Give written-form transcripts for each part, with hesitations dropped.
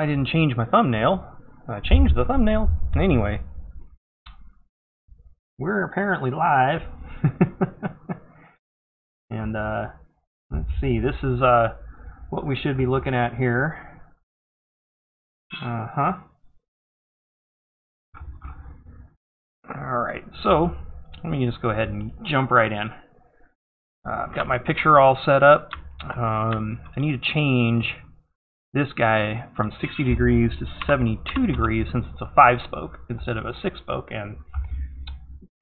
I didn't change my thumbnail. I changed the thumbnail. Anyway, we're apparently live. And let's see, this is what we should be looking at here. Alright, so let me just go ahead and jump right in. I've got my picture all set up. I need to change this guy from 60 degrees to 72 degrees since it's a 5-spoke instead of a 6-spoke, and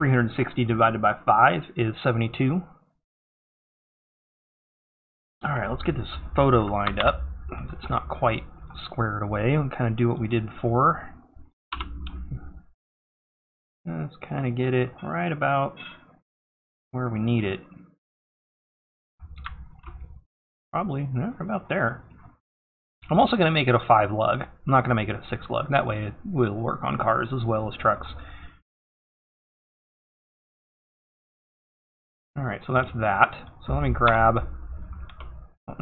360 divided by 5 is 72. Alright, let's get this photo lined up. It's not quite squared away. We'll kind of do what we did before. Let's kind of get it right about where we need it. Probably about there. I'm also going to make it a 5-lug. I'm not going to make it a 6-lug. That way it will work on cars as well as trucks. Alright, so that's that. So let me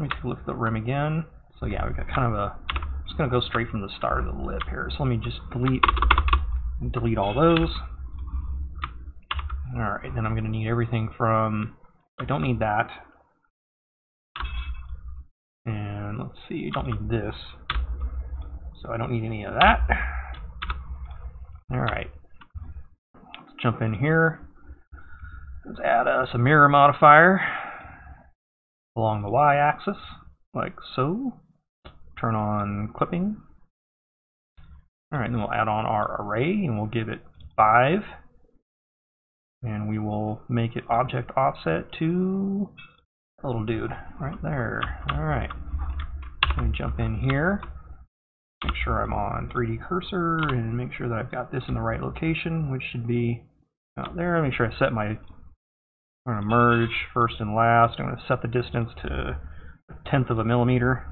take a look at the rim again. So yeah, we've got kind of a, I'm just going to go straight from the start of the lip here. So let me just delete all those. Alright, then I'm going to need everything from, I don't need that. And let's see, I don't need this. So I don't need any of that. Alright, let's jump in here. Let's add us a mirror modifier along the y-axis, like so. Turn on clipping. Alright, then we'll add on our array, and we'll give it 5. And we will make it object offset to a little dude right there. Alright. Let me jump in here. Make sure I'm on 3D cursor and make sure that I've got this in the right location, which should be out there. Make sure I set my, I'm going to merge first and last. I'm going to set the distance to 1/10 of a millimeter.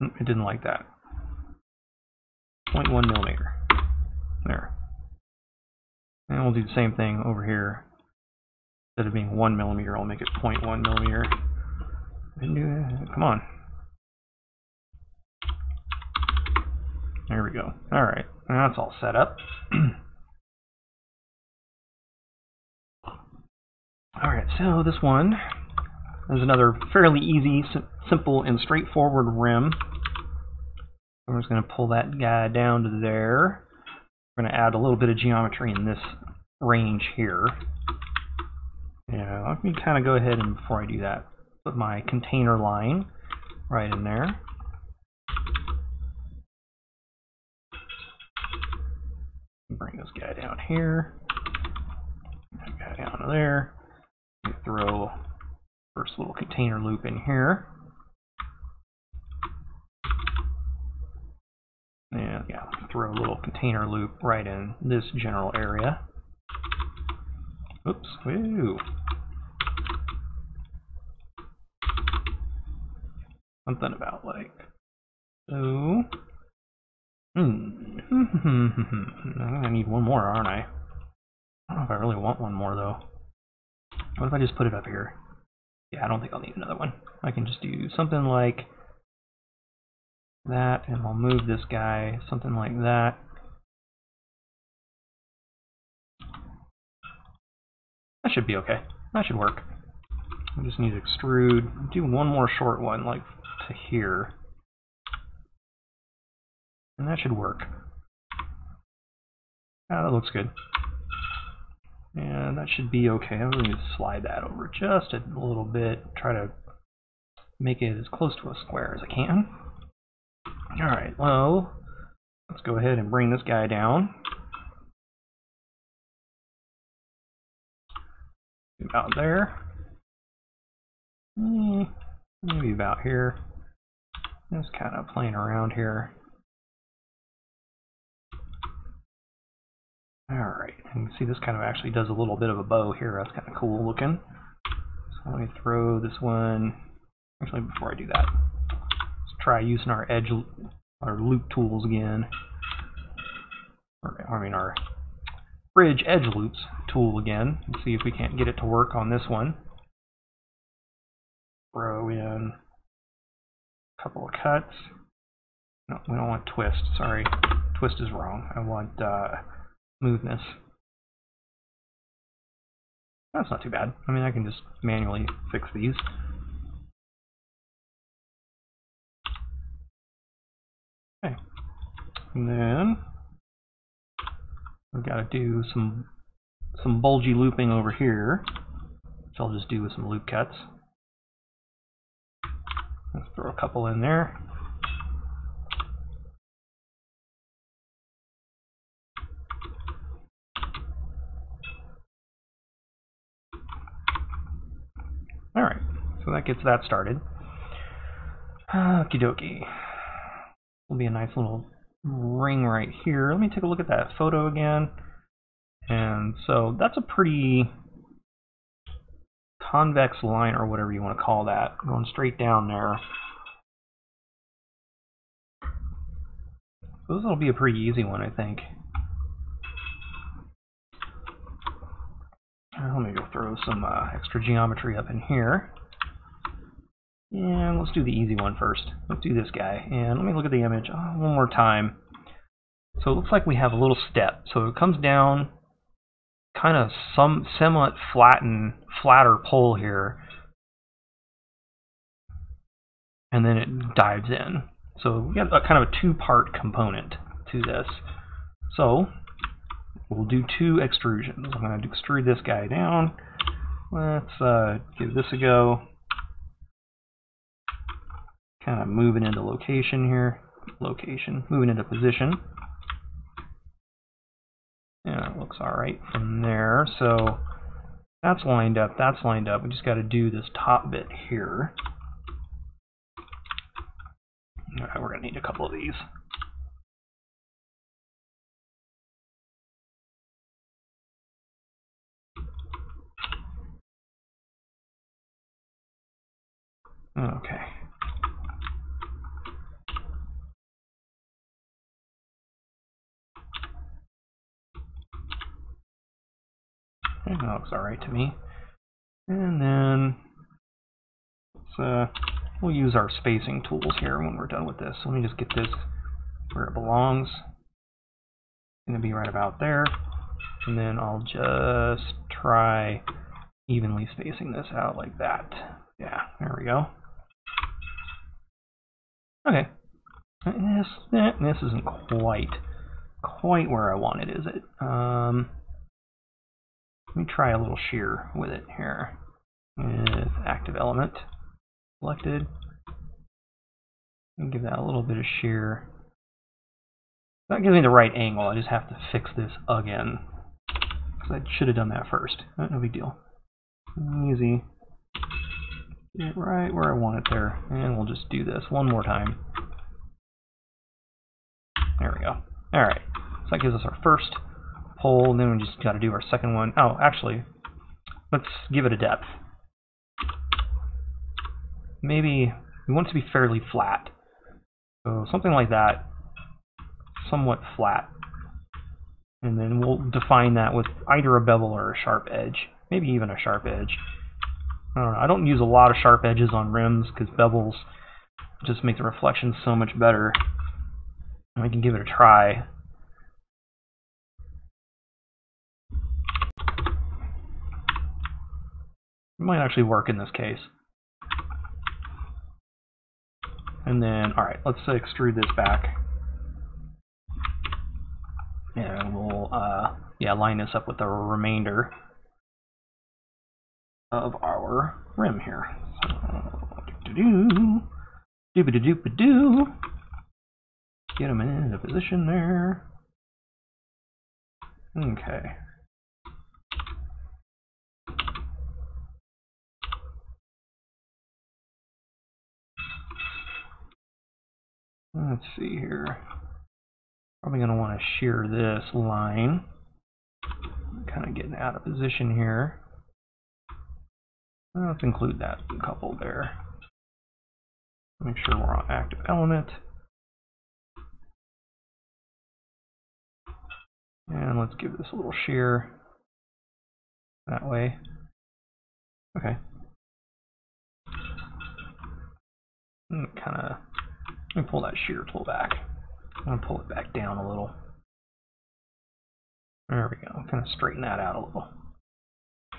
It didn't like that. 0.1 millimeter. There. And we'll do the same thing over here. Instead of being 1 millimeter, I'll make it 0.1 millimeter. Come on. There we go. Alright, that's all set up. Alright, so this one is another fairly easy, simple, and straightforward rim. I'm just going to pull that guy down to there. We're going to add a little bit of geometry in this range here. Yeah, let me kind of go ahead and, before I do that, put my container line right in there. Bring this guy down here. That guy down to there. Throw first little container loop in here. And yeah, throw a little container loop right in this general area. Oops, woo. Something about like so. I need one more, aren't I? I don't know if I really want one more though. What if I just put it up here? Yeah, I don't think I'll need another one. I can just do something like that, and I'll move this guy, something like that. That should be okay. That should work. I just need to extrude, do one more short one, like to here. And that should work. Ah, that looks good. And that should be okay. I'm going to slide that over just a little bit. Try to make it as close to a square as I can. Alright, well, let's go ahead and bring this guy down. About there. Maybe about here. Just kind of playing around here. Alright, you can see this kind of actually does a little bit of a bow here. That's kind of cool looking. So let me throw this one. Actually, before I do that, let's try using our loop tools again. Our bridge edge loops tool again. And see if we can't get it to work on this one. Throw in couple of cuts. No, we don't want twist. Sorry, twist is wrong. I want smoothness. That's not too bad. I mean, I can just manually fix these. Okay. And then we've got to do some bulgy looping over here, which I'll just do with some loop cuts. Let's throw a couple in there. Alright, so that gets that started. Okie dokie. Will be a nice little ring right here. Let me take a look at that photo again. And so that's a pretty convex line, or whatever you want to call that, going straight down there. So this will be a pretty easy one, I think. Let me go throw some extra geometry up in here. And let's do the easy one first. Let's do this guy. And let me look at the image one more time. So it looks like we have a little step. So it comes down, kind of somewhat flatter pull here. And then it dives in. So we got kind of a two-part component to this. So we'll do two extrusions. I'm going to extrude this guy down. Let's give this a go. Kind of moving into location here. Moving into position. Yeah, it looks alright from there. So that's lined up, that's lined up. We just got to do this top bit here. Alright, we're going to need a couple of these. Okay. That looks alright to me. And then we'll use our spacing tools here when we're done with this. So let me just get this where it belongs. It's going to be right about there. And then I'll just try evenly spacing this out like that. Yeah, there we go. Okay. This isn't quite where I want it, is it? Let me try a little shear with it here. With active element selected. And give that a little bit of shear. That gives me the right angle. I just have to fix this again. Because I should have done that first. No big deal. Easy. Get it right where I want it there. And we'll just do this one more time. There we go. Alright. So that gives us our first pull, and then we just got to do our second one. Oh, actually, let's give it a depth. Maybe we want it to be fairly flat. So something like that, somewhat flat. And then we'll define that with either a bevel or a sharp edge. Maybe even a sharp edge. I don't know. I don't use a lot of sharp edges on rims because bevels just make the reflection so much better. And we can give it a try. It might actually work in this case. And then, alright, let's extrude this back. And we'll, line this up with the remainder of our rim here. So, doop-a-doop-a-doo. Get them in a position there. Okay. Let's see here. Probably going to want to shear this line. Kind of getting out of position here. Let's include that couple there. Make sure we're on active element. And let's give this a little shear that way. Okay. Kind of Let me pull that shear tool back. I'm going to pull it back down a little. There we go. Kind of straighten that out a little.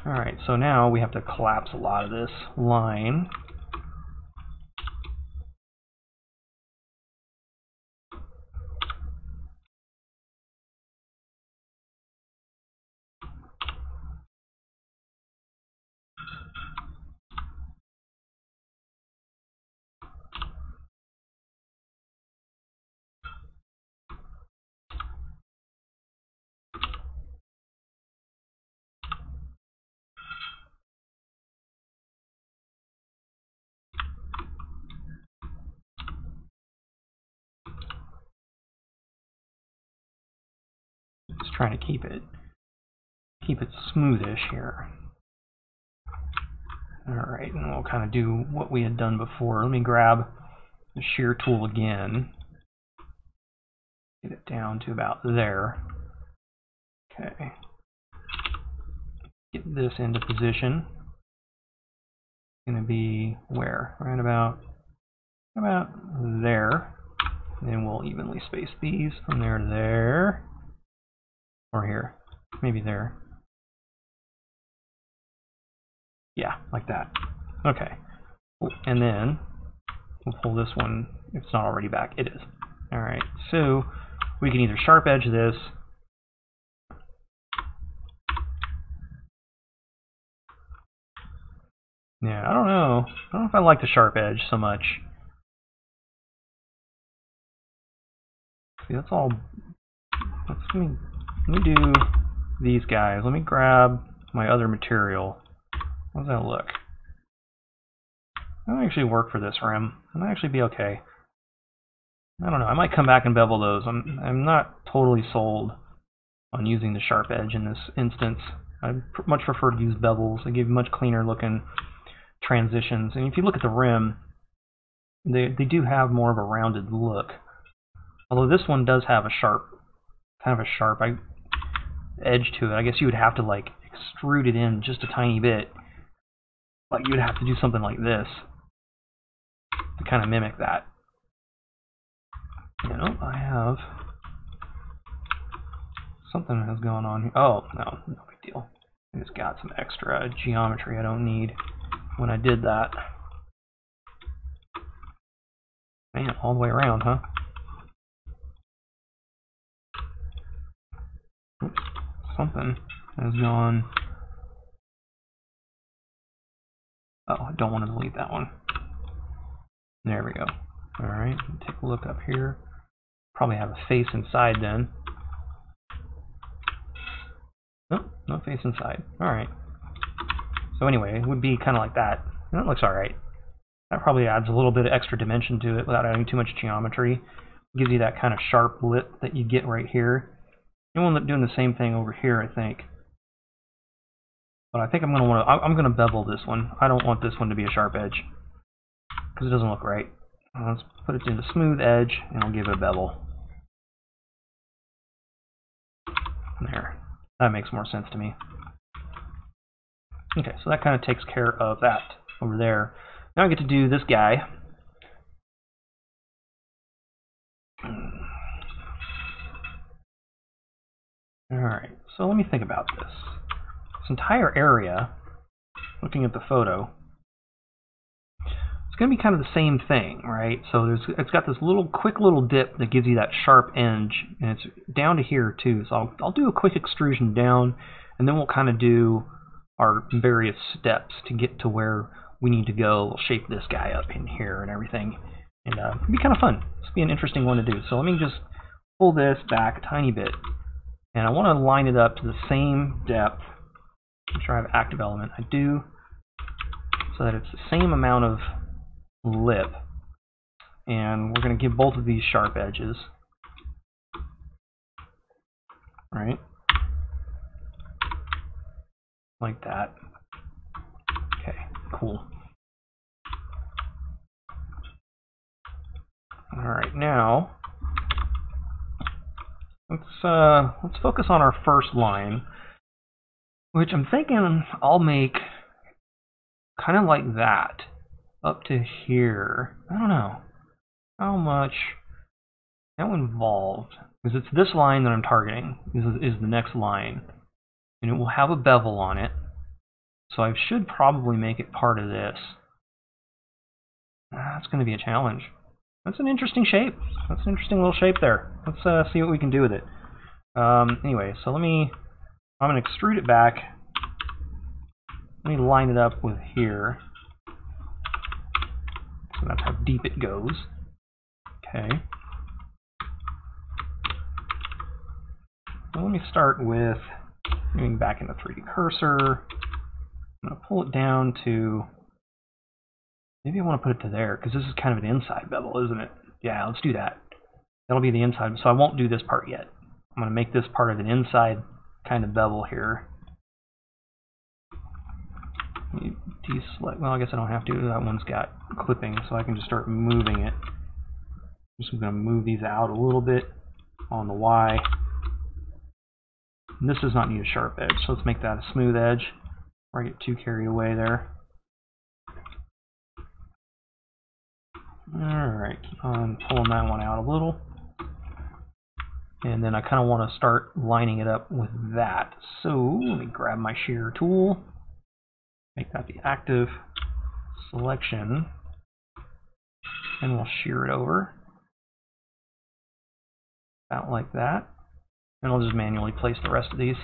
Alright, so now we have to collapse a lot of this line. Just trying to keep it smoothish here. Alright, and we'll kind of do what we had done before. Let me grab the shear tool again. Get it down to about there. Okay. Get this into position. It's going to be where? Right about there. And then we'll evenly space these from there to there. Or here. Maybe there. Yeah, like that. Okay. And then we'll pull this one. If it's not already back. It is. Alright, so we can either sharp edge this. Yeah, I don't know. I don't know if I like the sharp edge so much. See, that's all. Let me do these guys. Let me grab my other material. How does that look? That might actually work for this rim. It might actually be okay. I don't know. I might come back and bevel those. I'm not totally sold on using the sharp edge in this instance. I much prefer to use bevels. They give much cleaner looking transitions. And if you look at the rim, they do have more of a rounded look. Although this one does have a kind of a sharp edge to it. I guess you would have to like extrude it in just a tiny bit. Like you would have to do something like this to kind of mimic that. You know, I have something has gone on here. Oh, no big deal. I just got some extra geometry I don't need when I did that. Man, all the way around, huh? Oops, something has gone. Oh, I don't want to delete that one. There we go. Alright, take a look up here. Probably have a face inside then. Nope, no face inside. Alright. So anyway, it would be kind of like that. And that looks alright. That probably adds a little bit of extra dimension to it without adding too much geometry. Gives you that kind of sharp lip that you get right here. And we'll end up doing the same thing over here, I think. But I think I'm gonna bevel this one. I don't want this one to be a sharp edge because it doesn't look right. Let's put it into smooth edge and we'll give it a bevel. There. That makes more sense to me. Okay, so that kind of takes care of that over there. Now I get to do this guy. Alright, so let me think about this. This entire area, looking at the photo, it's going to be kind of the same thing, right? So it's got this quick little dip that gives you that sharp edge, and it's down to here too. So I'll do a quick extrusion down, and then we'll kind of do our various steps to get to where we need to go. We'll shape this guy up in here and everything, and it'll be kind of fun. This will be an interesting one to do. So let me just pull this back a tiny bit, and I want to line it up to the same depth. Make sure I have active element. I do, so that it's the same amount of lip, and we're going to give both of these sharp edges. Right? Like that. Okay, cool. Alright, now let's focus on our first line, which I'm thinking I'll make kind of like that up to here. I don't know. how much, how involved, because it's this line that I'm targeting, is the next line, and it will have a bevel on it, so I should probably make it part of this. That's going to be a challenge. That's an interesting shape. That's an interesting little shape there. Let's see what we can do with it. Anyway, so I'm going to extrude it back. Let me line it up with here. So that's how deep it goes. Okay. So let me start with moving back into 3D cursor. I'm going to pull it down to, maybe I want to put it to there, because this is kind of an inside bevel, isn't it? Yeah, let's do that. That'll be the inside, so I won't do this part yet. I'm going to make this part of an inside kind of bevel here. Deselect, well, I guess I don't have to. That one's got clipping, so I can just start moving it. Just going to move these out a little bit on the Y. And this does not need a sharp edge, so let's make that a smooth edge before I get too carried away there. Alright, keep on pulling that one out a little. And then I kind of want to start lining it up with that. So let me grab my shear tool, make that the active selection, and we'll shear it over. About like that. And I'll just manually place the rest of these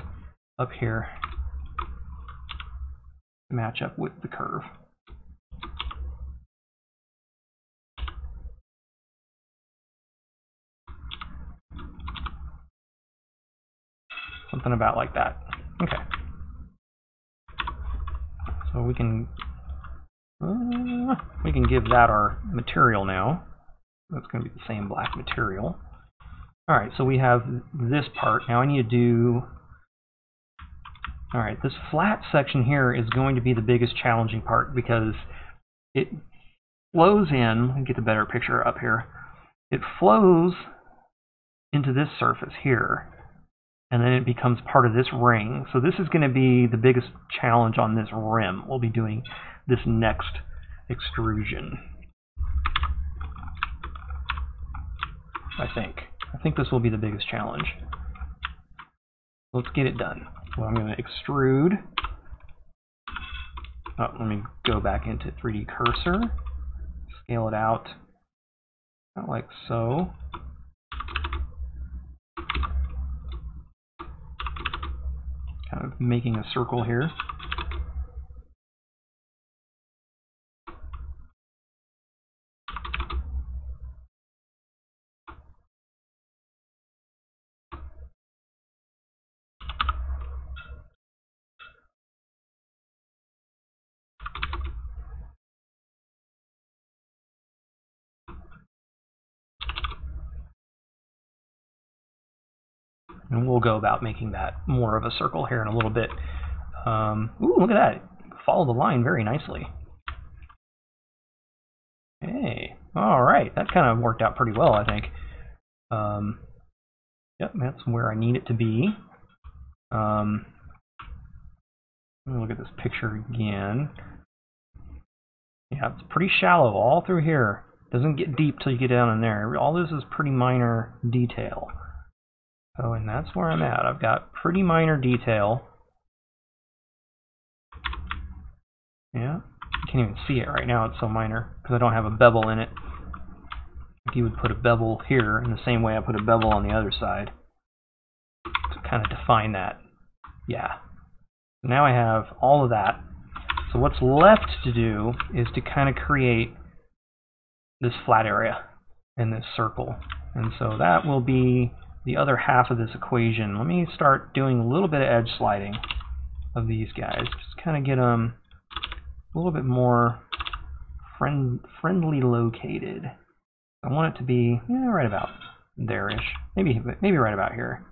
up here to match up with the curve. Something about like that. Okay. So we can give that our material now. That's going to be the same black material. All right, so we have this part. Now I need to do, all right, this flat section here is going to be the biggest challenging part because it flows in, let me get the better picture up here. It flows into this surface here, and then it becomes part of this ring. So this is going to be the biggest challenge on this rim. We'll be doing this next extrusion, I think. I think this will be the biggest challenge. Let's get it done. So I'm going to extrude. Oh, let me go back into 3D cursor. Scale it out. Not like so. Kind of making a circle here. And we'll go about making that more of a circle here in a little bit. Ooh, look at that. Follow the line very nicely. Hey, all right. That kind of worked out pretty well, I think. Yep, that's where I need it to be. Let me look at this picture again. Yeah, it's pretty shallow all through here. Doesn't get deep till you get down in there. All this is pretty minor detail. Oh, and that's where I'm at. I've got pretty minor detail. Yeah, you can't even see it right now. It's so minor because I don't have a bevel in it. Like you would put a bevel here in the same way I put a bevel on the other side to kind of define that. Yeah. Now I have all of that. So what's left to do is to kind of create this flat area and this circle. And so that will be the other half of this equation. Let me start doing a little bit of edge sliding of these guys. Just kind of get them a little bit more friendly located. I want it to be right about there-ish. Maybe right about here.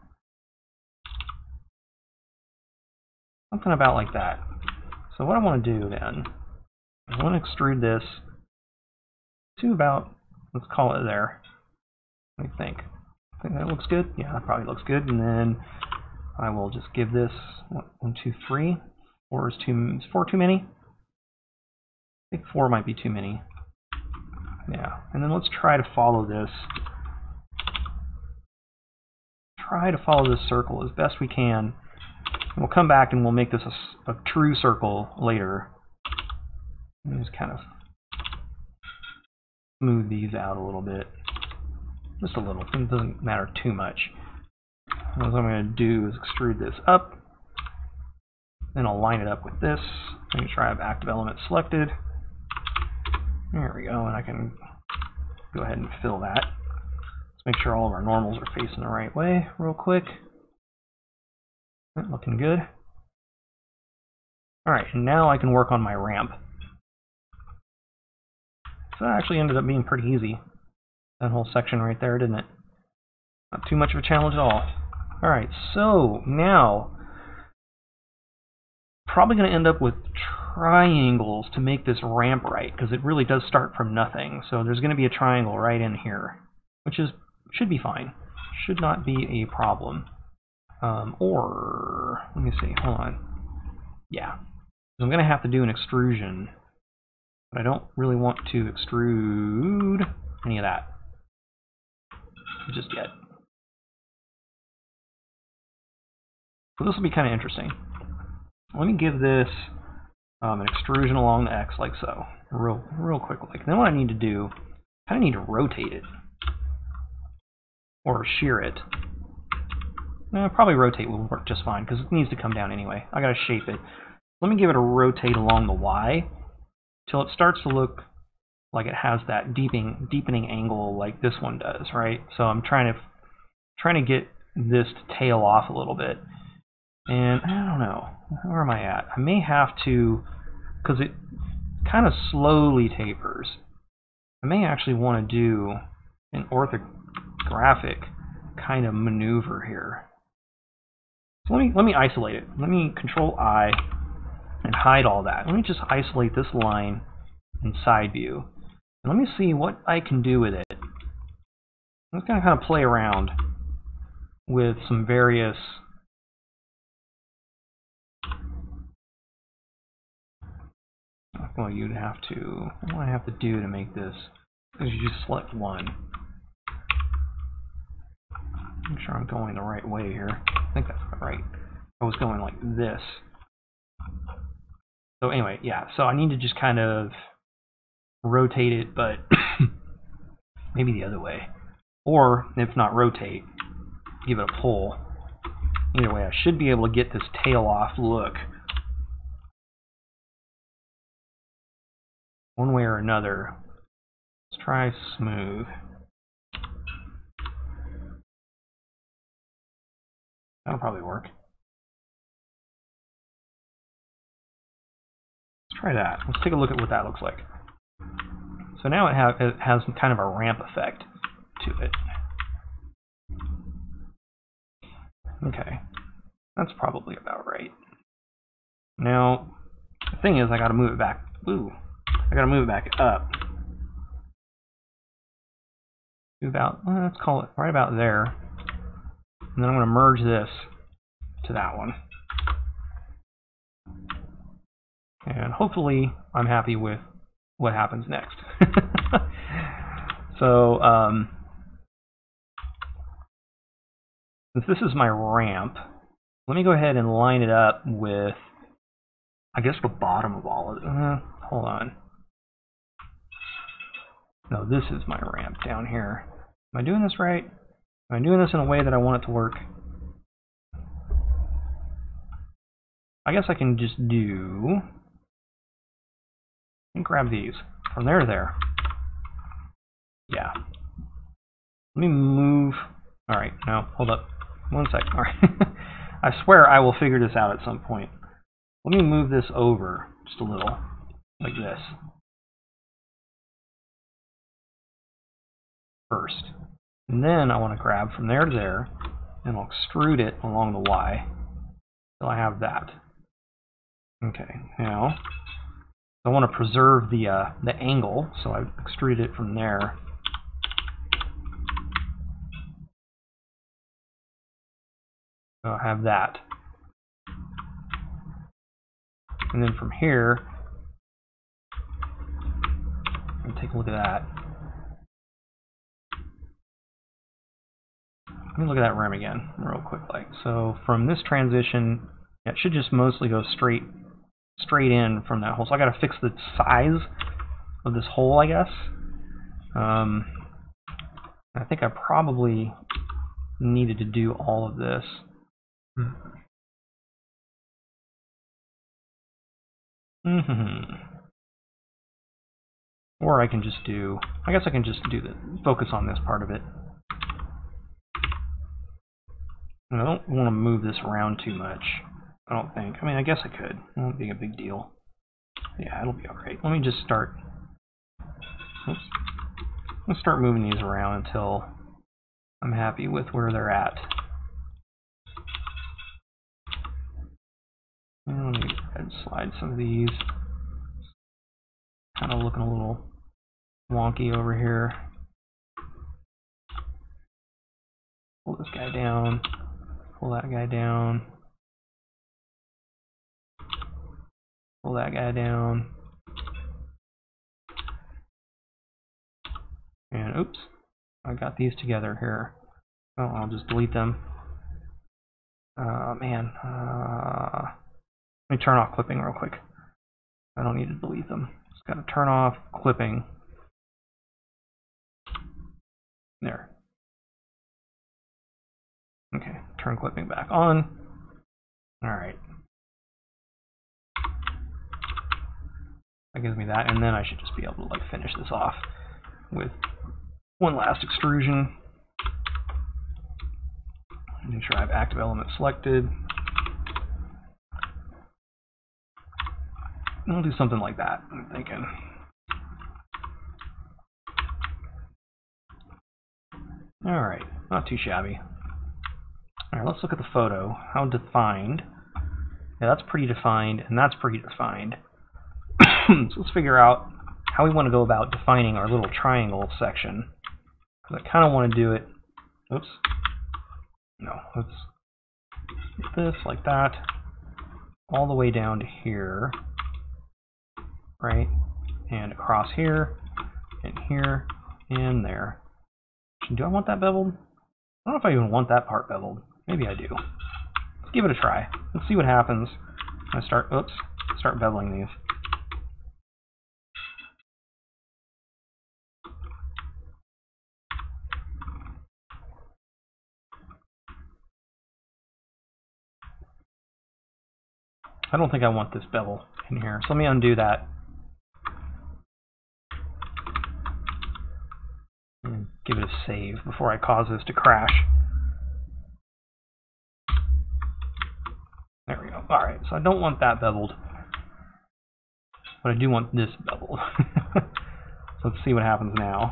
Something about like that. So what I want to do then, I want to extrude this to about, let's call it there. What do you think? I think that looks good. Yeah, that probably looks good. And then I will just give this 1, 2, 3. 4 is 4 too many? I think 4 might be too many. Yeah, and then let's try to follow this. Try to follow this circle as best we can. We'll come back and we'll make this a true circle later. And just kind of smooth these out a little bit. Just a little. It doesn't matter too much. What I'm going to do is extrude this up. Then I'll line it up with this. Make sure I have active element selected. There we go, and I can go ahead and fill that. Let's make sure all of our normals are facing the right way real quick. Looking good. Alright, and now I can work on my ramp. So that actually ended up being pretty easy. That whole section right there, didn't it? Not too much of a challenge at all. Alright, so now probably going to end up with triangles to make this ramp right, because it really does start from nothing. So there's going to be a triangle right in here, which should be fine. Should not be a problem. Or, let me see, hold on. Yeah, I'm going to have to do an extrusion, but I don't really want to extrude any of that just yet. So this will be kind of interesting. Let me give this an extrusion along the X like so, real quick. Like, then what I need to do, I kind of need to rotate it or shear it. Probably rotate will work just fine because it needs to come down anyway. I gotta shape it. Let me give it a rotate along the Y till it starts to look like it has that deepening angle like this one does, right? So I'm trying to get this to tail off a little bit. And I don't know, where am I at? I may have to, because it kind of slowly tapers. I may actually want to do an orthographic kind of maneuver here. So let me isolate it. Let me Control I and hide all that. Let me just isolate this line in side view. And let me see what I can do with it. I'm just going to kind of play around with some various what do I have to do to make this? Is you just select one. Make sure I'm going the right way here. I think that's right. I was going like this. So anyway, yeah, so I need to just kind of rotate it, but maybe the other way. Or, if not rotate, give it a pull. Either way, I should be able to get this tail off look. One way or another. Let's try smooth. That'll probably work. Let's try that. Let's take a look at what that looks like. So now it has kind of a ramp effect to it. Okay, that's probably about right. Now, the thing is, I got to move it back. Ooh, I got to move it back up. Let's call it right about there. And then I'm going to merge this to that one. And hopefully I'm happy with what happens next. So, since this is my ramp, let me go ahead and line it up with, I guess, the bottom of all of it. Hold on. No, this is my ramp down here. Am I doing this right? Am I doing this in a way that I want it to work? I guess I can just do, and grab these from there to there. Yeah. Let me move. All right, now hold up. One sec. All right. I swear I will figure this out at some point. Let me move this over just a little, like this. First. And then I want to grab from there to there, and I'll extrude it along the Y till I have that. Okay, now I want to preserve the angle, so I extruded it from there. So I have that. And then from here, take a look at that. let me look at that rim again real quick. So from this transition, it should just mostly go straight in from that hole. So I got to fix the size of this hole, I guess. I think I probably needed to do all of this. Or I can just do, I guess I can just focus on this part of it. And I don't want to move this around too much, I don't think. I mean, I guess I could. It won't be a big deal. Yeah, it'll be alright. Let me just start. Oops. Let's start moving these around until I'm happy with where they're at. And let me go ahead and slide some of these. Kind of looking a little wonky over here. Pull this guy down. Pull that guy down. Pull that guy down. And oops, I got these together here. Oh, I'll just delete them. Man. Let me turn off clipping real quick. I don't need to delete them. Just got to turn off clipping. There. Okay, turn clipping back on. Alright. That gives me that, and then I should just be able to finish this off with one last extrusion. Make sure I have active element selected. And we'll do something like that, I'm thinking. Alright, not too shabby. Alright, let's look at the photo. How defined? Yeah, that's pretty defined, and that's pretty defined. So let's figure out how we want to go about defining our little triangle section. Because I kind of want to do it. Oops. No, let's get this like that, all the way down to here, right? And across here, and here, and there. Do I want that beveled? I don't know if I even want that part beveled. Maybe I do. Let's give it a try. Let's see what happens when I start beveling these. I don't think I want this bevel in here, so let me undo that. And give it a save before I cause this to crash. There we go. Alright, so I don't want that beveled. But I do want this beveled. So let's see what happens now.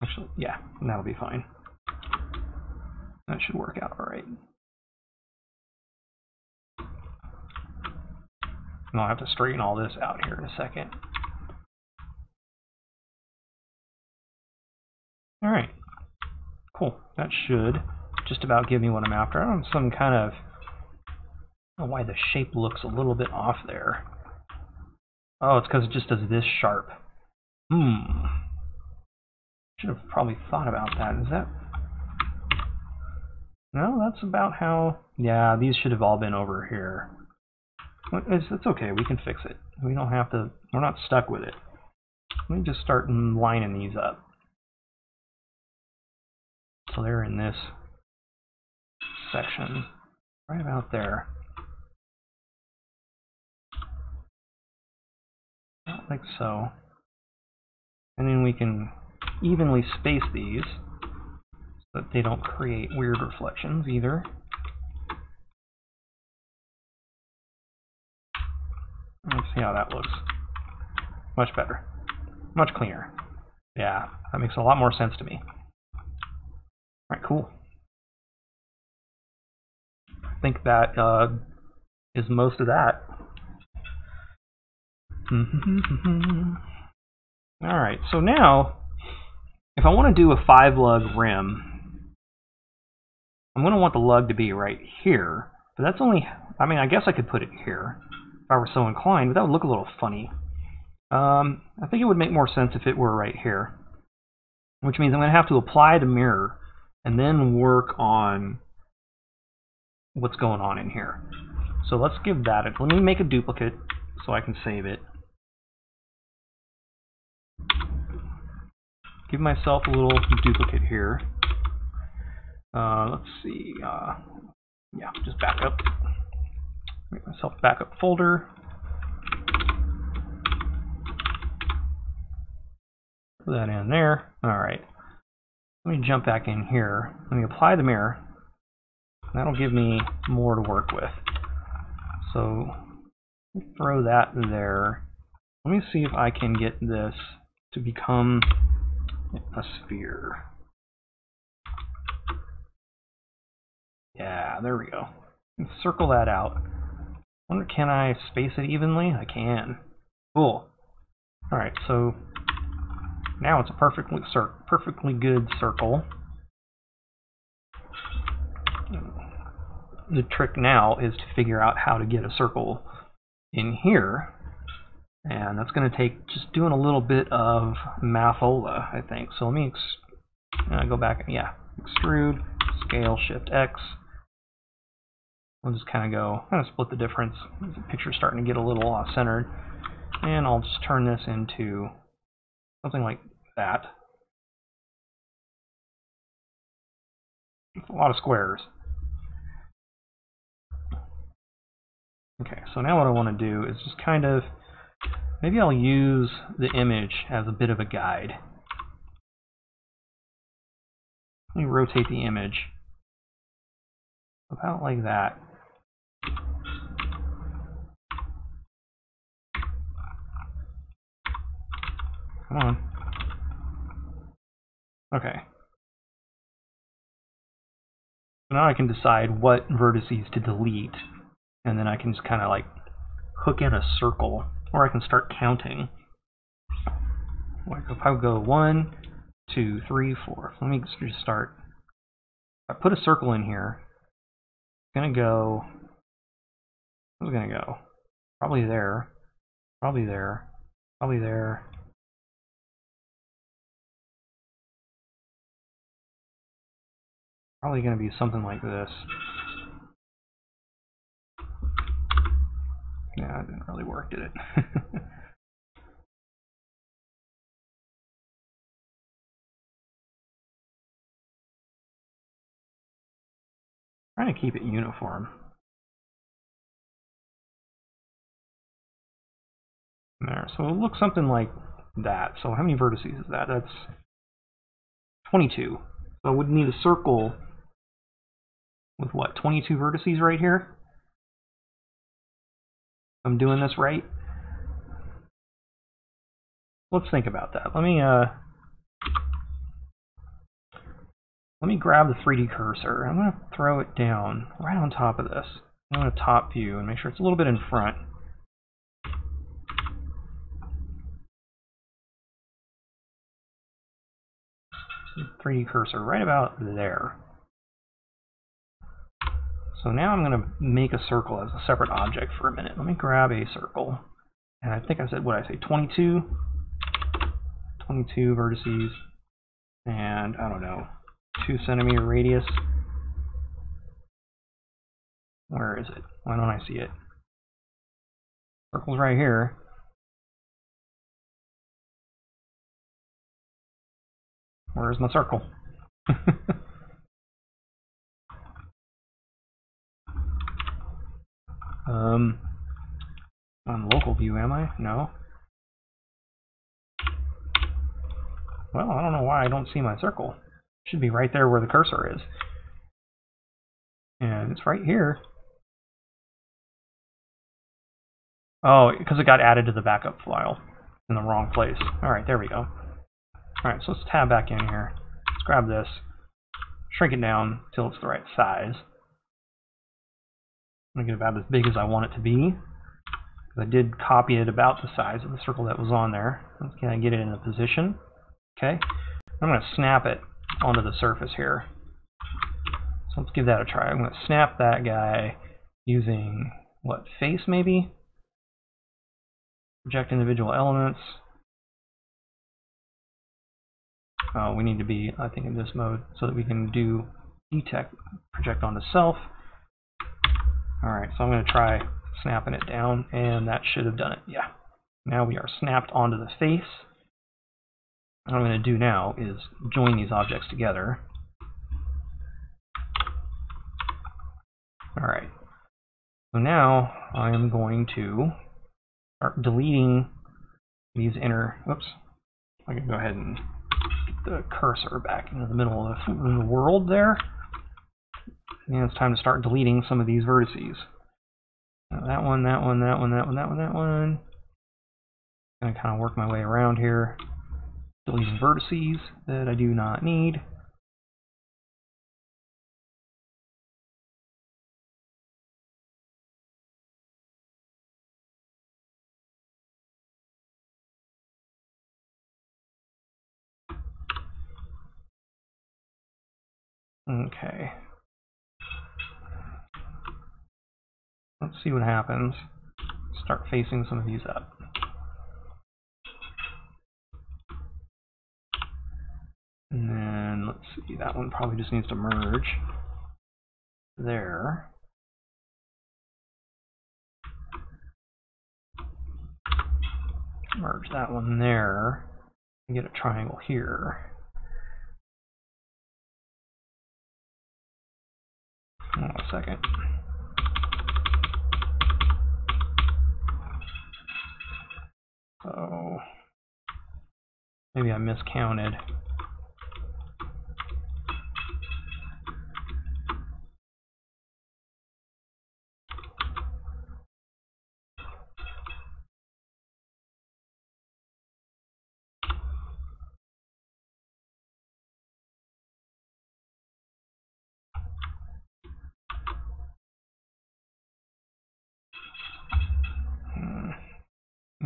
Actually, yeah, that'll be fine. That should work out alright. And I'll have to straighten all this out here in a second. Alright. Cool. That should just about give me what I'm after. I don't have some kind of... I don't know why the shape looks a little bit off there. Oh, it's because it just does this sharp. Should have probably thought about that. Is that... No, that's about how... Yeah, these should have all been over here. It's okay, we can fix it. We don't have to... We're not stuck with it. Let me just start lining these up. So they're in this section, right about there. Like so. And then we can evenly space these so that they don't create weird reflections either. Let's see how that looks. Much better. Much cleaner. Yeah, that makes a lot more sense to me. Alright, cool. I think that is most of that. Alright, so now, if I want to do a 5-lug rim, I'm going to want the lug to be right here. But that's only, I mean, I guess I could put it here if I were so inclined, but that would look a little funny. I think it would make more sense if it were right here. which means I'm going to have to apply the mirror and then work on what's going on in here. So let's give that let me make a duplicate so I can save it. Give myself a little duplicate here. Let's see. Yeah, just back up. Make myself a backup folder. Put that in there. All right. Let me jump back in here. Let me apply the mirror. That'll give me more to work with. So throw that there. Let me see if I can get this to become a sphere. Yeah, there we go. Circle that out. Wonder, can I space it evenly? I can. Cool. All right, so now it's a perfectly good circle. The trick now is to figure out how to get a circle in here, and that's going to take just doing a little bit of Mathola, I think. So let me go back. Yeah, extrude, scale, Shift X. We'll just kind of split the difference. The picture's starting to get a little off-centered, and I'll just turn this into something like that. It's a lot of squares. Okay, so now what I want to do is just maybe I'll use the image as a bit of a guide. Let me rotate the image about like that. Come on. Okay. So now I can decide what vertices to delete, and then I can just kind of like hook in a circle, or I can start counting. Like if I go 1, 2, 3, 4. Let me just start. If I put a circle in here, it's gonna go. Where's it gonna go? Probably there. Probably there. Probably there. Probably going to be something like this. Yeah, it didn't really work, did it? Trying to keep it uniform. There, so it looks something like that. So how many vertices is that? That's 22. So I would need a circle with what, 22 vertices right here? I'm doing this right? Let's think about that. Let me grab the 3D cursor. I'm going to throw it down right on top of this. I'm going to top view and make sure it's a little bit in front. The 3D cursor right about there. So now I'm going to make a circle as a separate object for a minute. Let me grab a circle. And I think I said, what did I say, 22? 22 vertices. And, I don't know, 2 centimeter radius. Where is it? Why don't I see it? Circle's right here. Where's my circle? On local view, am I? No. Well, I don't know why I don't see my circle. It should be right there where the cursor is. And it's right here. Oh, because it got added to the backup file in the wrong place. Alright, there we go. Alright, so let's tab back in here. Let's grab this. Shrink it down till it's the right size. I'm going to get about as big as I want it to be. I did copy it about the size of the circle that was on there. Can I get it in a position? Okay. I'm going to snap it onto the surface here. So let's give that a try. I'm going to snap that guy using, what, face maybe? Project individual elements. we need to be, I think, in this mode so that we can do detect, project onto self. Alright, so I'm going to try snapping it down, and that should have done it. Yeah. Now we are snapped onto the face. What I'm going to do now is join these objects together. Alright. So now I am going to start deleting these inner... Whoops. I can go ahead and get the cursor back into the middle of the world there. And it's time to start deleting some of these vertices. That one, that one, that one, that one, that one, that one. I'm going to kind of work my way around here, deleting vertices that I do not need. Okay. Let's see what happens. Start facing some of these up. And then, let's see, that one probably just needs to merge there. Merge that one there. And get a triangle here. Hold on a second. So, maybe I miscounted.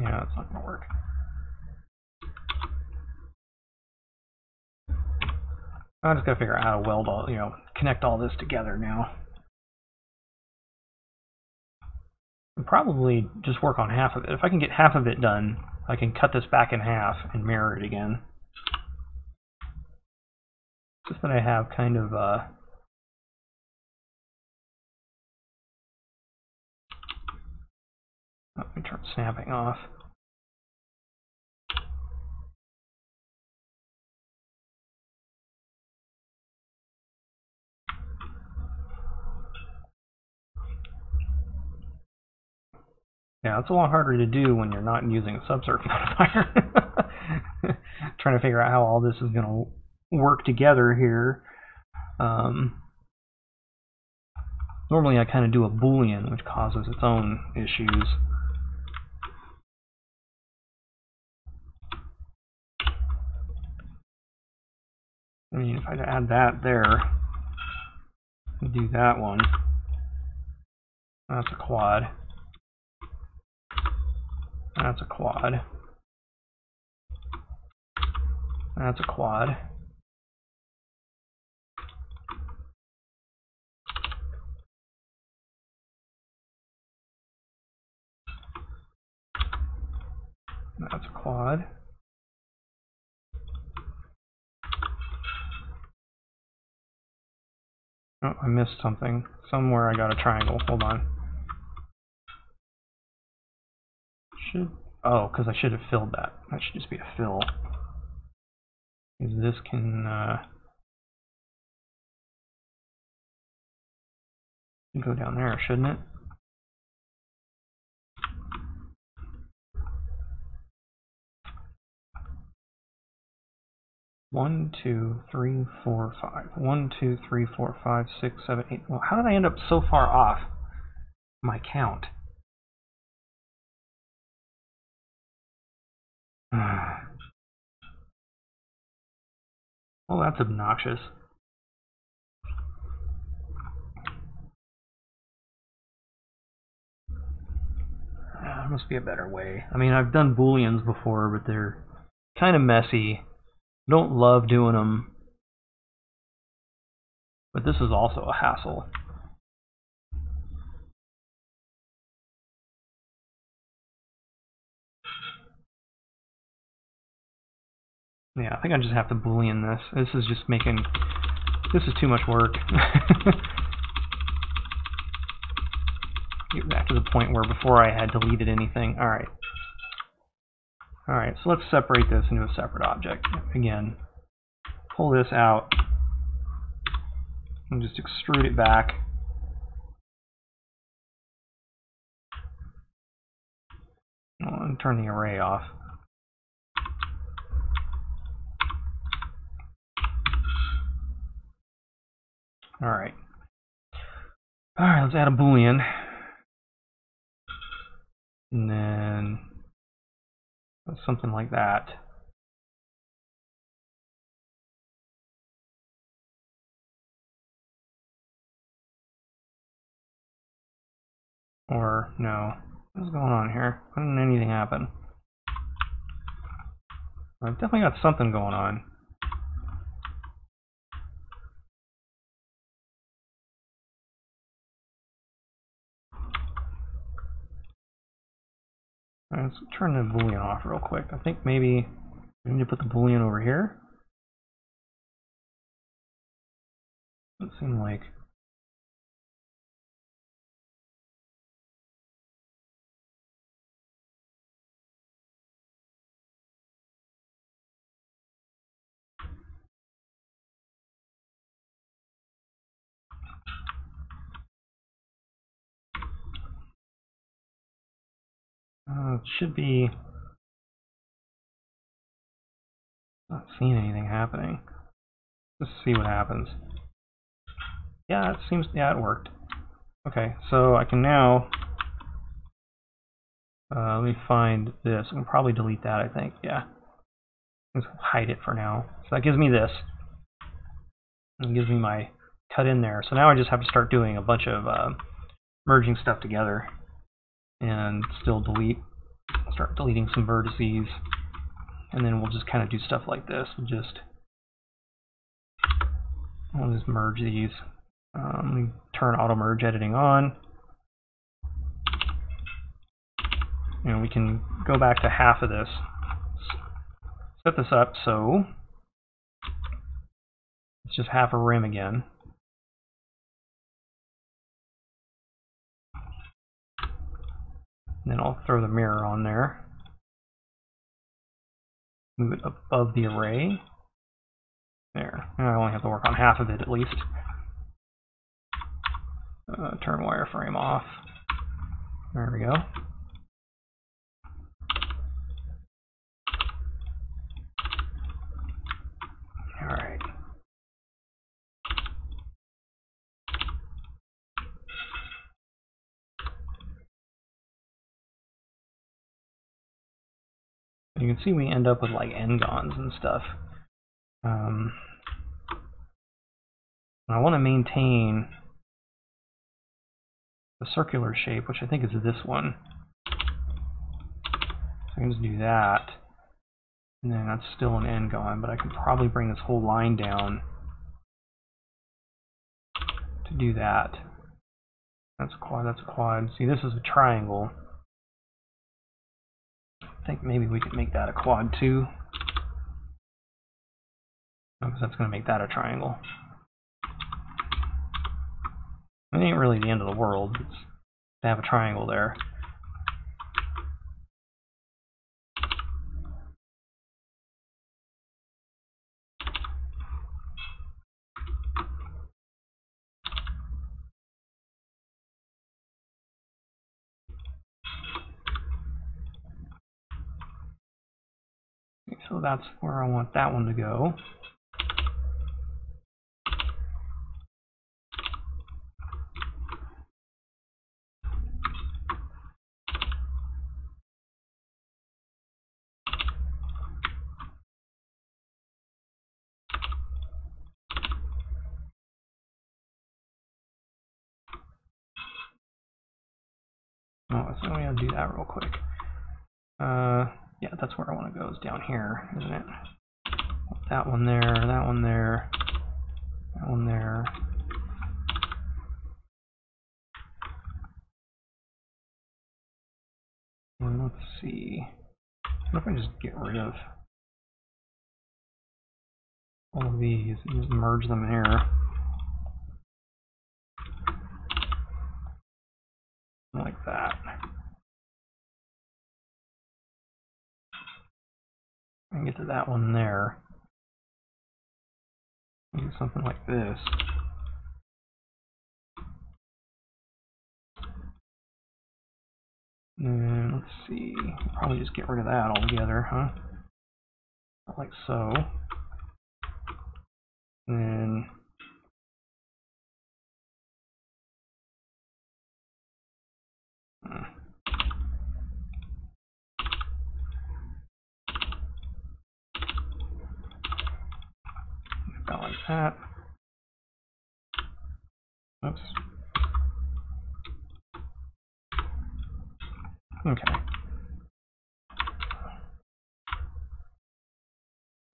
Yeah, that's not going to work. I just got to figure out how to weld all, connect all this together now. And probably just work on half of it. If I can get half of it done, I can cut this back in half and mirror it again. Just that I have kind of let me turn snapping off. Yeah, it's a lot harder to do when you're not using a subsurface modifier. Trying to figure out how all this is going to work together here. Normally I kind of do a Boolean, which causes its own issues. I mean, if I add that there, do that one, that's a quad. That's a quad. That's a quad. That's a quad. Oh, I missed something. Somewhere I got a triangle. Hold on. Oh, because I should have filled that. That should just be a fill. Because this can go down there, shouldn't it? One, two, three, four, five. 1, 2, 3, 4, 5, 6, 7, 8. Well, how did I end up so far off my count? Well, that's obnoxious. There must be a better way. I mean, I've done Booleans before, but they're kind of messy. Don't love doing them. But this is also a hassle. Yeah, I think I just have to Boolean this. This is just making... This is too much work. Get back to the point where before I had deleted anything. Alright. Alright, so let's separate this into a separate object. Again, pull this out and just extrude it back. And turn the array off. Alright. Alright, let's add a Boolean. And then something like that. Or, no. What's going on here? Why didn't anything happen? I've definitely got something going on. Let's turn the Boolean off real quick. I think maybe we need to put the Boolean over here. Doesn't seem like... it should be... Not seeing anything happening. Let's see what happens. Yeah, it seems... Yeah, it worked. Okay, so I can now... let me find this. I can probably delete that, I think. Yeah. Let's hide it for now. So that gives me this. And gives me my cut in there. So now I just have to start doing a bunch of merging stuff together. And still delete. Start deleting some vertices. And then we'll just kind of do stuff like this. We'll just merge these. Let me turn auto merge editing on. You know, we can go back to half of this. Set this up so it's just half a rim again. And then I'll throw the mirror on there. Move it above the array. There. And I only have to work on half of it at least. Turn wireframe off. There we go. Alright. You can see we end up with like n-gons and stuff. I want to maintain the circular shape, which I think is this one. So I can just do that. And then that's still an n-gon, but I can probably bring this whole line down to do that. That's a quad, that's a quad. See, this is a triangle. I think maybe we could make that a quad too. Because that's going to make that a triangle. It ain't really the end of the world. It's to have a triangle there. So that's where I want that one to go. Oh, so I'm going to do that real quick. Yeah, that's where I want to go, is down here, isn't it? That one there, that one there, that one there. And let's see. What if I just get rid of all of these, and just merge them here. Like that. And get to that one there. Do something like this. And let's see, probably just get rid of that altogether, huh? Like so. And about like that. Oops. Okay.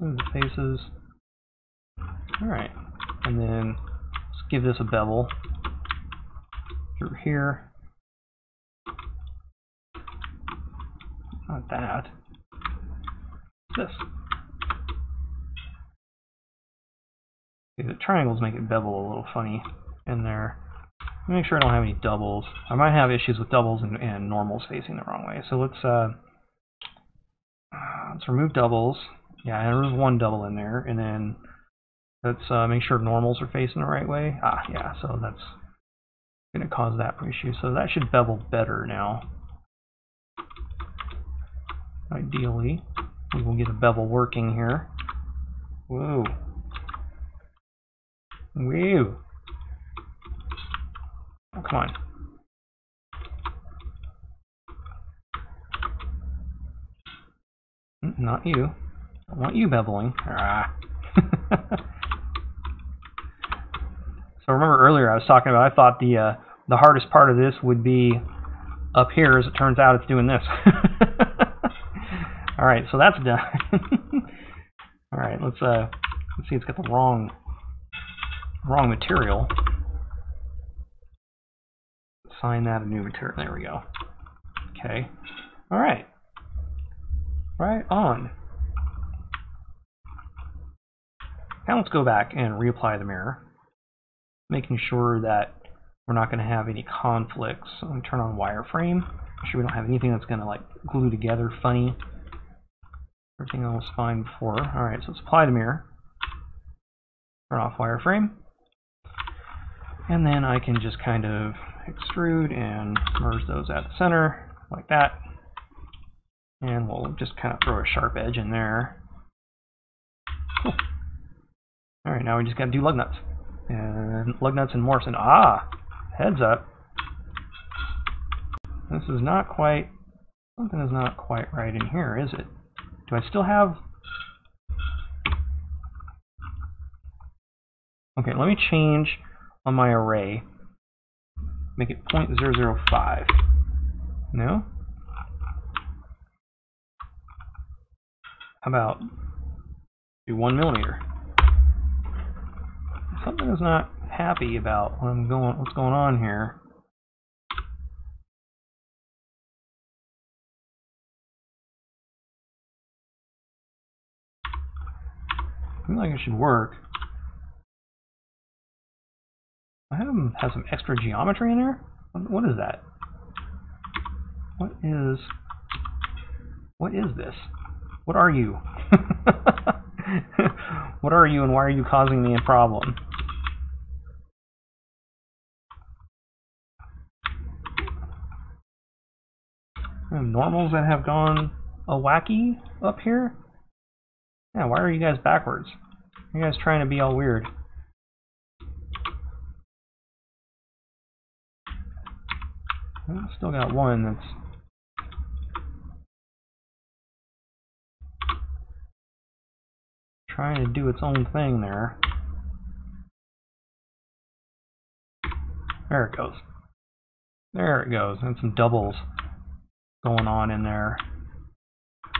Move the faces. Alright. And then let's give this a bevel through here. Not that. This. Okay, the triangles make it bevel a little funny in there. Make sure I don't have any doubles. I might have issues with doubles and normals facing the wrong way. So let's remove doubles. Yeah, there was one double in there, and then let's make sure normals are facing the right way. Ah, yeah, so that's going to cause that issue. So that should bevel better now. Ideally, we will get a bevel working here. Whoa. Whoa. Oh, come on. Not you. I want you beveling. Ah. So remember earlier I was talking about, I thought the hardest part of this would be up here. As it turns out, it's doing this. All right, so that's done. All right, let's see. It's got the wrong material. Assign that a new material. There we go. Okay. All right. Right on. Now let's go back and reapply the mirror, making sure that we're not going to have any conflicts. So I'm going to turn on wireframe. Make sure we don't have anything that's going to like glue together funny. Everything else fine before. All right, so let's apply the mirror. Turn off wireframe. And then I can just kind of extrude and merge those at the center like that. And we'll just kind of throw a sharp edge in there. Cool. All right, now we just got to do lug nuts. And lug nuts and Morrison. Ah, heads up. This is not quite, something is not quite right in here, is it? Do I still have? Okay, let me change on my array. Make it 0.005. No? How about do 1 millimeter? Something is not happy about what's going on here. I feel like it should work. I have some extra geometry in there. What is that? What is this? What are you? What are you, and why are you causing me a problem? Normals that have gone a wacky up here? Yeah, why are you guys backwards? You guys trying to be all weird. Well, still got one that's trying to do its own thing there. There it goes. There it goes. And some doubles going on in there.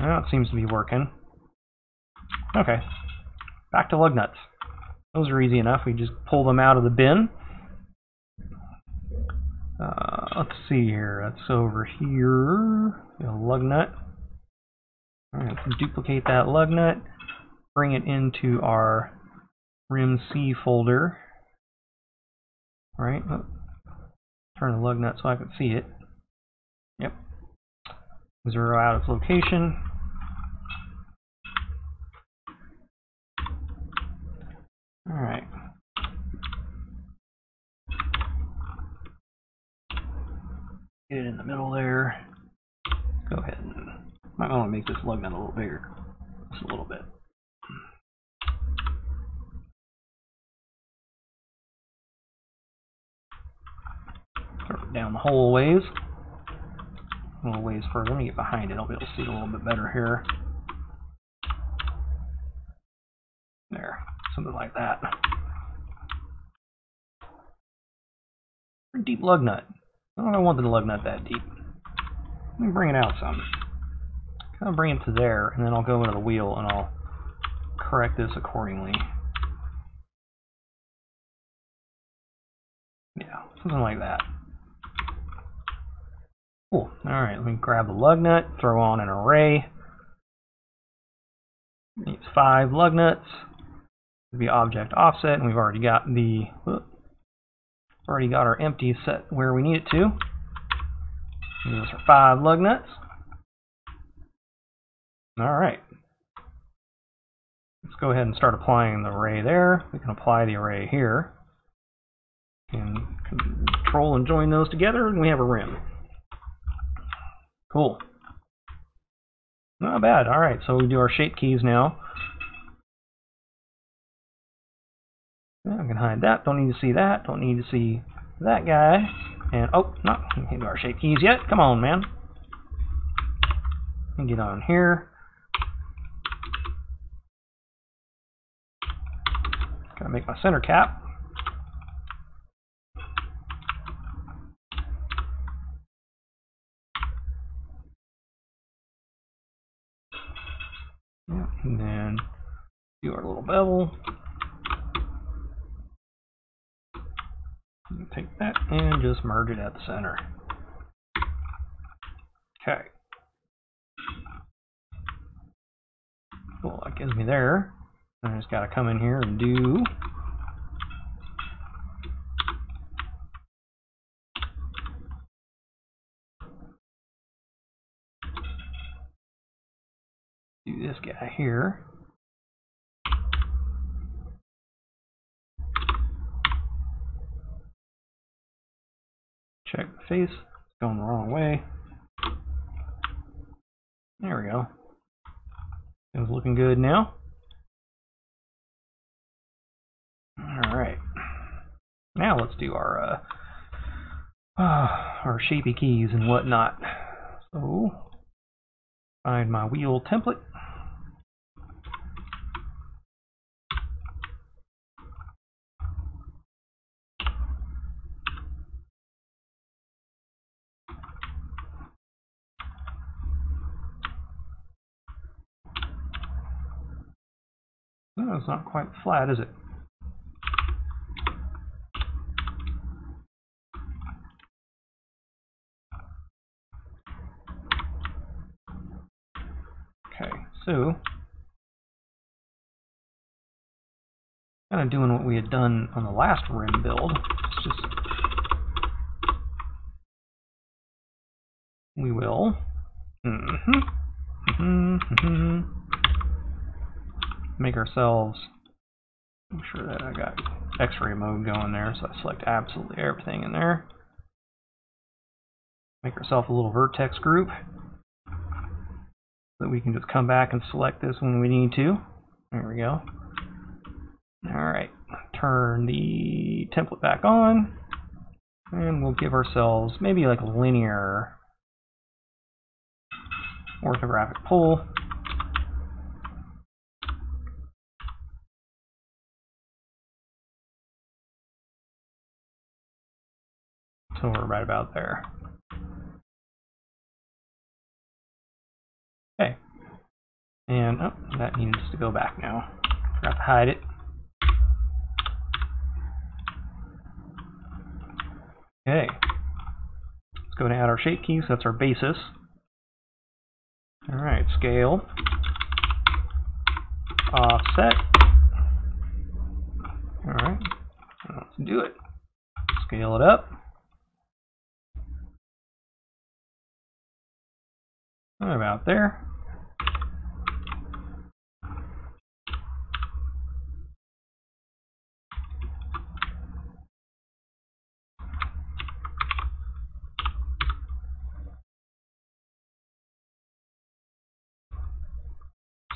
Well, it seems to be working. Okay. Back to lug nuts. Those are easy enough. We just pull them out of the bin. Let's see here. That's over here. A lug nut. All right, let's duplicate that lug nut. Bring it into our rim C folder. Right? Oh, turn the lug nut so I can see it. Yep. Zero out its location. Alright. Get it in the middle there. Go ahead and might want to make this lug nut a little bigger. Just a little bit. Throw it down the whole ways. A little ways further. Let me get behind it. I'll be able to see it a little bit better here. There. Something like that. Deep lug nut. I don't want the lug nut that deep. Let me bring it out some. Kind of bring it to there, and then I'll go into the wheel and I'll correct this accordingly. Yeah, something like that. Cool. Alright, let me grab the lug nut, throw on an array. Needs 5 lug nuts. It'll be object offset, and we've already got our empty set where we need it to. Those are 5 lug nuts. Alright. Let's go ahead and start applying the array there. We can apply the array here. And control and join those together, and we have a rim. Cool. Not bad. Alright, so we do our shape keys now. Yeah, I can hide that. Don't need to see that. Don't need to see that guy. And, oh, no, we can't do our shape keys yet. Come on, man. Let me get on here. Gotta make my center cap. Yeah, and then do our little bevel. Take that and just merge it at the center. Okay. Cool, that gives me there. I just gotta come in here and do this guy here. Check the face, it's going the wrong way. There we go. It's looking good now. Alright. Now let's do our shapey keys and whatnot. So, find my wheel template. No, it's not quite flat, is it? Okay, so kind of doing what we had done on the last rim build. It's just we will make ourselves, make sure that I got X-ray mode going there, so I select absolutely everything in there. Make ourselves a little vertex group so that we can just come back and select this when we need to. There we go. Alright, turn the template back on, and we'll give ourselves maybe like a linear orthographic pull. So we're right about there. Okay. And oh, that needs to go back now. Forgot to hide it. Okay. Let's go and add our shape keys. That's our basis. Alright, scale, offset, Alright, let's do it. Scale it up. About there.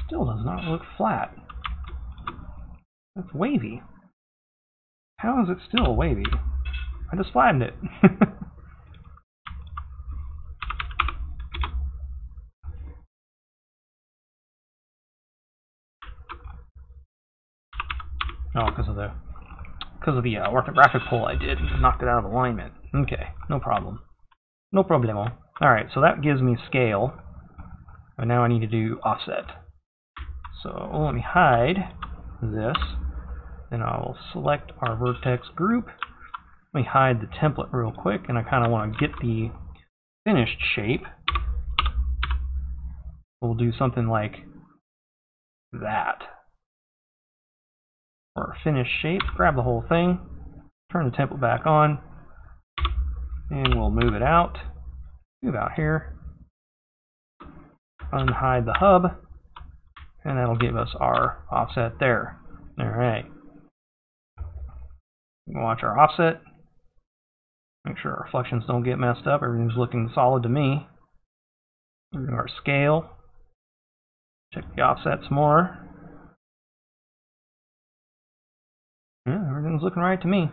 Still does not look flat. It's wavy. How is it still wavy? I just flattened it. Oh, because of the orthographic pull I did, knocked it out of alignment. Okay, no problem. No problemo. Alright, so that gives me scale. And now I need to do offset. So let me hide this. Then I will select our vertex group. Let me hide the template real quick, and I kind of want to get the finished shape. We'll do something like that. For a finished shape, grab the whole thing, turn the template back on, and we'll move it out. Move out here. Unhide the hub, and that'll give us our offset there. Alright. Watch our offset. Make sure our reflections don't get messed up. Everything's looking solid to me. We're doing our scale. Check the offset some more. Yeah, everything's looking right to me.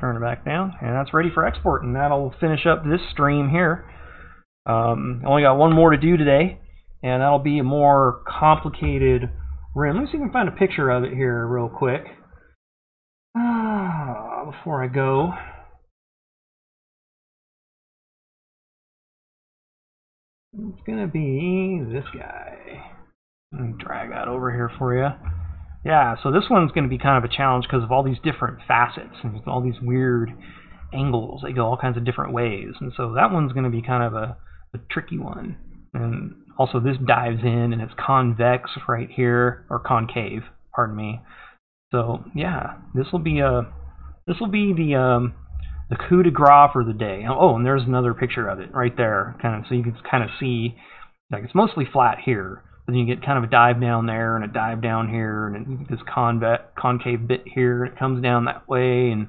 Turn it back down, and that's ready for export, and that'll finish up this stream here. Only got one more to do today, and that'll be a more complicated rim. Let me see if I can find a picture of it here real quick. Before I go. It's gonna be this guy. Let me drag that over here for you. Yeah, so this one's going to be kind of a challenge because of all these different facets and all these weird angles. They go all kinds of different ways. And so that one's going to be kind of a tricky one. And also this dives in and it's convex right here, or concave, pardon me. So yeah, this will be the coup de grace for the day. Oh, and there's another picture of it right there, kind of, so you can kind of see, like, it's mostly flat here. But then you get kind of a dive down there and a dive down here, and you get this concave bit here, and it comes down that way and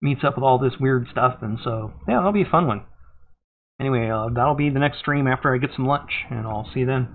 meets up with all this weird stuff. And so, yeah, that'll be a fun one. Anyway, that'll be the next stream after I get some lunch, and I'll see you then.